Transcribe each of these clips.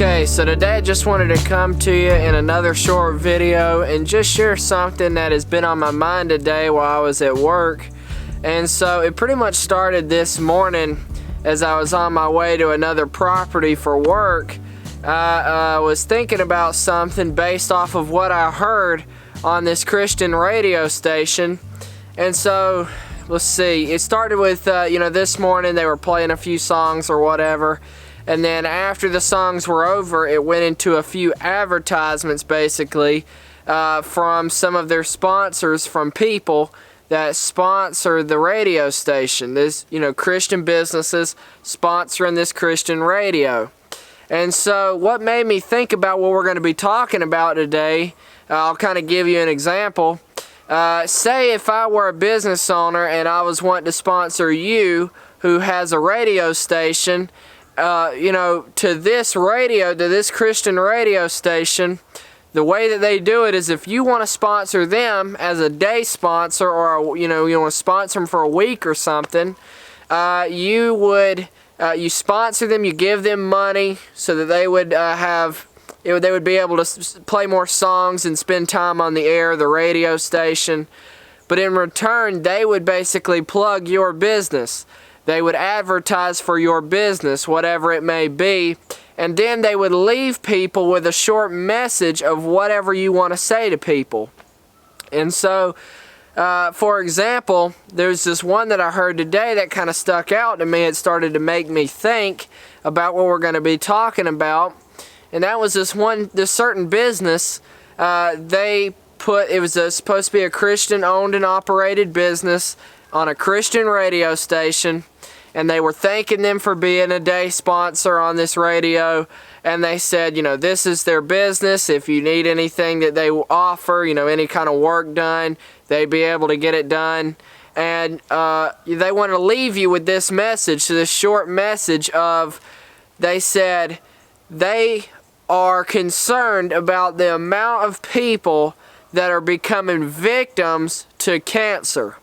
Okay, so today I just wanted to come to you in another short video and just share something that has been on my mind today while I was at work. And so it pretty much started this morning as I was on my way to another property for work. I was thinking about something based off of what I heard on this Christian radio station. And so, let's see, it started with, this morning they were playing a few songs or whatever. And then after the songs were over, it went into a few advertisements basically from some of their sponsors, from people that sponsor the radio station. This, Christian businesses sponsoring this Christian radio. And so what made me think about what we're going to be talking about today, I'll kind of give you an example. Say if I were a business owner and I was wanting to sponsor you who has a radio station, to this Christian radio station, the way that they do it is if you want to sponsor them as a day sponsor, or you want to sponsor them for a week or something, you sponsor them, you give them money so that they would they would be able to play more songs and spend time on the air, the radio station. But in return, they would basically plug your business. They would advertise for your business, whatever it may be, and then they would leave people with a short message of whatever you want to say to people. And so, for example, there's this one that I heard today that kind of stuck out to me. It started to make me think about what we're going to be talking about, and that was this certain business. It was supposed to be a Christian-owned and operated business on a Christian radio station, and they were thanking them for being a day sponsor on this radio, and they said, this is their business. If you need anything that they offer, any kind of work done, they'd be able to get it done. And they want to leave you with this message, so this short message they said they are concerned about the amount of people that are becoming victims to cancer.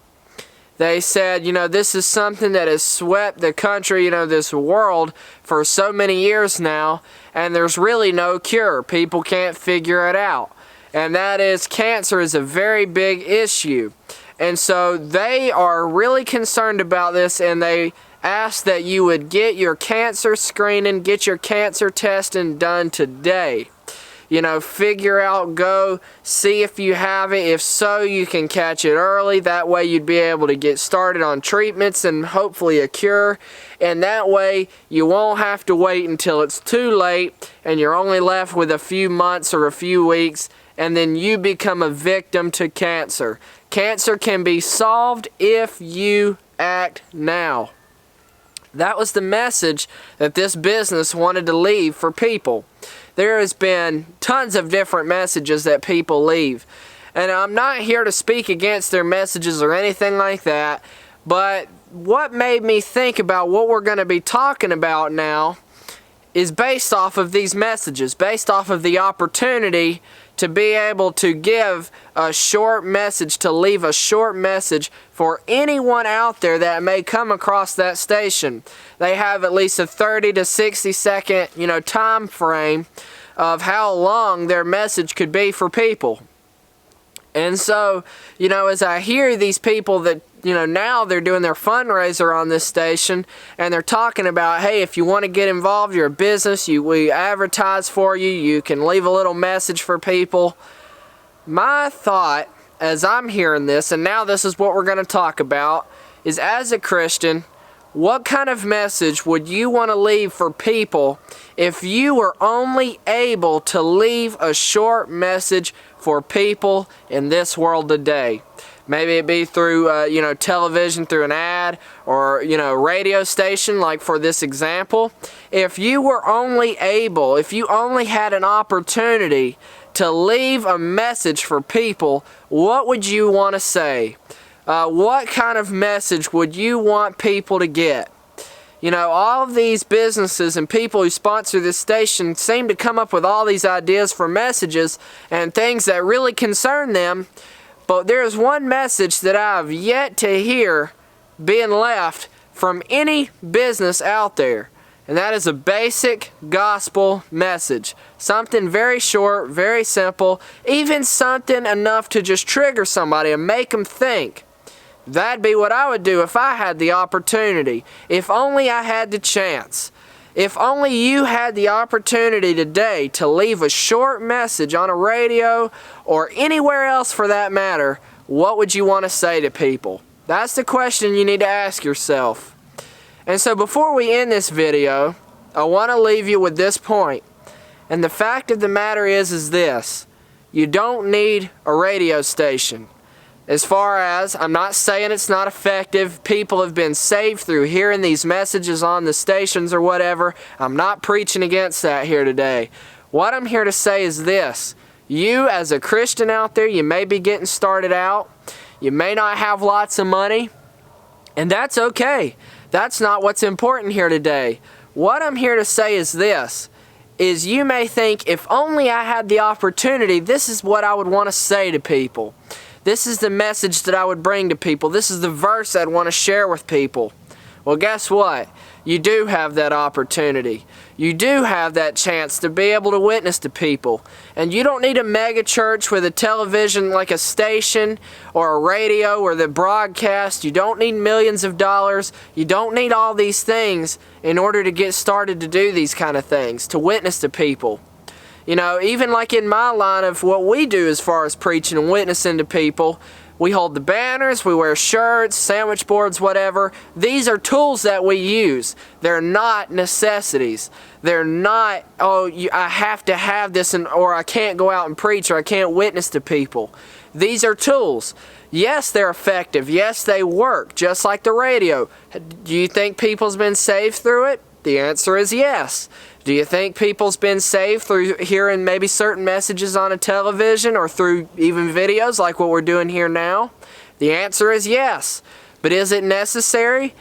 They said, this is something that has swept the country, this world for so many years now, and there's really no cure. People can't figure it out. And that is, cancer is a very big issue. And so they are really concerned about this, and they ask that you would get your cancer screening, get your cancer testing done today. Figure out, go see if you have it. If so, you can catch it early. That way you'd be able to get started on treatments and hopefully a cure. And that way you won't have to wait until it's too late and you're only left with a few months or a few weeks, and then you become a victim to cancer. Cancer can be solved if you act now. That was the message that this business wanted to leave for people. There has been tons of different messages that people leave. And I'm not here to speak against their messages or anything like that, but what made me think about what we're going to be talking about now is based off of these messages, based off of the opportunity to be able to give a short message, to leave a short message for anyone out there that may come across that station. They have at least a 30 to 60 second, time frame of how long their message could be for people. And so, as I hear these people that, now they're doing their fundraiser on this station, and they're talking about, hey, if you want to get involved, you're a business, we advertise for you, you can leave a little message for people. My thought, as I'm hearing this, and now this is what we're going to talk about, is as a Christian, what kind of message would you want to leave for people if you were only able to leave a short message for people in this world today? Maybe it be through, television, through an ad, or, radio station, like for this example. If you were only able, if you only had an opportunity to leave a message for people, what would you want to say? What kind of message would you want people to get? All of these businesses and people who sponsor this station seem to come up with all these ideas for messages and things that really concern them. But there's one message that I've yet to hear being left from any business out there. And that is a basic gospel message. Something very short, very simple, even something enough to just trigger somebody and make them think. That'd be what I would do if I had the opportunity. If only I had the chance. If only you had the opportunity today to leave a short message on a radio or anywhere else for that matter, what would you want to say to people? That's the question you need to ask yourself. And so before we end this video, I want to leave you with this point. And the fact of the matter is this. You don't need a radio station. As far as, I'm not saying it's not effective. People have been saved through hearing these messages on the stations or whatever. I'm not preaching against that here today. What I'm here to say is this. You as a Christian out there, you may be getting started out. You may not have lots of money. And that's okay. That's not what's important here today. What I'm here to say is this, is you may think, if only I had the opportunity, this is what I would want to say to people. This is the message that I would bring to people. This is the verse I'd want to share with people. Well, guess what? You do have that opportunity. You do have that chance to be able to witness to people. And you don't need a mega church with a television like a station or a radio or the broadcast. You don't need millions of dollars. You don't need all these things in order to get started to do these kind of things, to witness to people. You know, even like in my line of what we do as far as preaching and witnessing to people, we hold the banners, we wear shirts, sandwich boards, whatever. These are tools that we use. They're not necessities. They're not, I have to have this or I can't go out and preach or I can't witness to people. These are tools. Yes, they're effective. Yes, they work, just like the radio. Do you think people's been saved through it? The answer is yes. Do you think people's been saved through hearing maybe certain messages on a television or through even videos like what we're doing here now? The answer is yes. But is it necessary?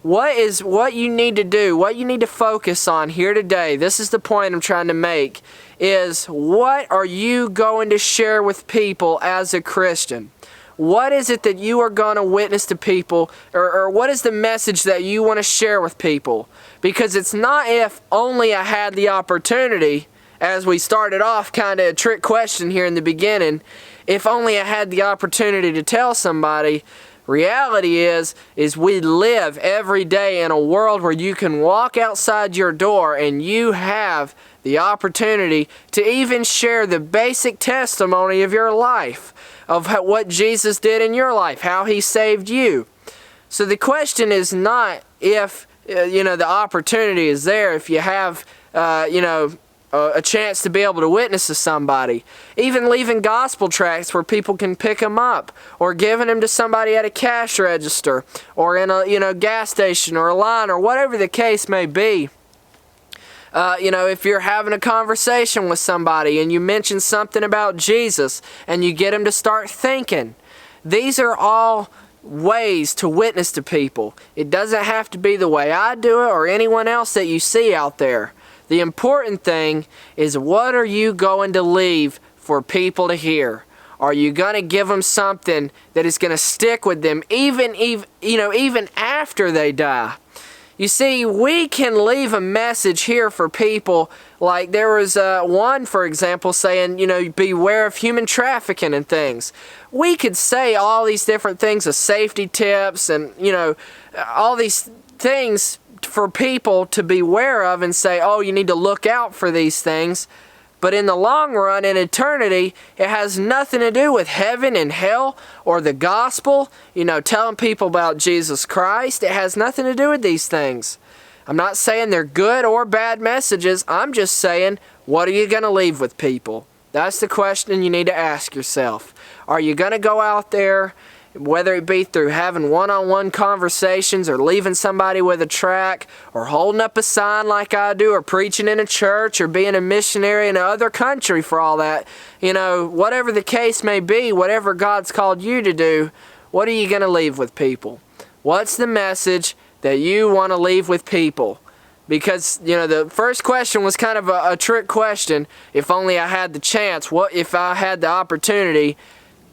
What you need to do, what you need to focus on here today, this is the point I'm trying to make, is what are you going to share with people as a Christian? What is it that you are going to witness to people, or what is the message that you want to share with people? Because it's not if only I had the opportunity, as we started off, kind of a trick question here in the beginning, if only I had the opportunity to tell somebody. Reality is we live every day in a world where you can walk outside your door and you have the opportunity to even share the basic testimony of your life, of what Jesus did in your life, how He saved you. So the question is not if the opportunity is there, if you have a chance to be able to witness to somebody. Even leaving gospel tracts where people can pick them up, or giving them to somebody at a cash register, or in a gas station or a line, or whatever the case may be. If you're having a conversation with somebody and you mention something about Jesus and you get them to start thinking. These are all ways to witness to people. It doesn't have to be the way I do it or anyone else that you see out there. The important thing is, what are you going to leave for people to hear? Are you going to give them something that is going to stick with them even after they die? You see, we can leave a message here for people, like there was one, for example, saying, beware of human trafficking and things. We could say all these different things of safety tips and, all these things for people to beware of and say, oh, you need to look out for these things. But in the long run, in eternity, it has nothing to do with heaven and hell or the gospel, telling people about Jesus Christ. It has nothing to do with these things. I'm not saying they're good or bad messages. I'm just saying, what are you going to leave with people? That's the question you need to ask yourself. Are you going to go out there, whether it be through having one-on-one conversations or leaving somebody with a tract or holding up a sign like I do or preaching in a church or being a missionary in another country for all that, whatever the case may be, whatever God's called you to do, what are you going to leave with people? What's the message that you want to leave with people? Because, the first question was kind of a trick question. If only I had the chance, what if I had the opportunity?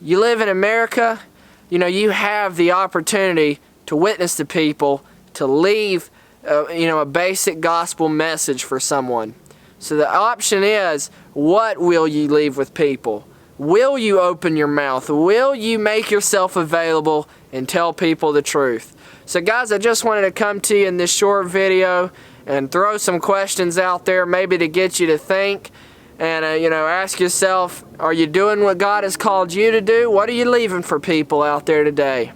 You live in America. You have the opportunity to witness to people, to leave a basic gospel message for someone. So the option is, what will you leave with people? Will you open your mouth? Will you make yourself available and tell people the truth? So guys, I just wanted to come to you in this short video and throw some questions out there, maybe to get you to think and ask yourself, are you doing what God has called you to do? What are you leaving for people out there today?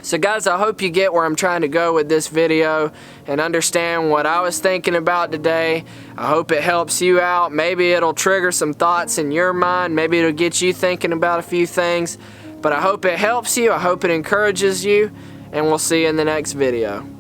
So guys, I hope you get where I'm trying to go with this video and understand what I was thinking about today. I hope it helps you out. Maybe it'll trigger some thoughts in your mind. Maybe it'll get you thinking about a few things. But I hope it helps you. I hope it encourages you. And we'll see you in the next video.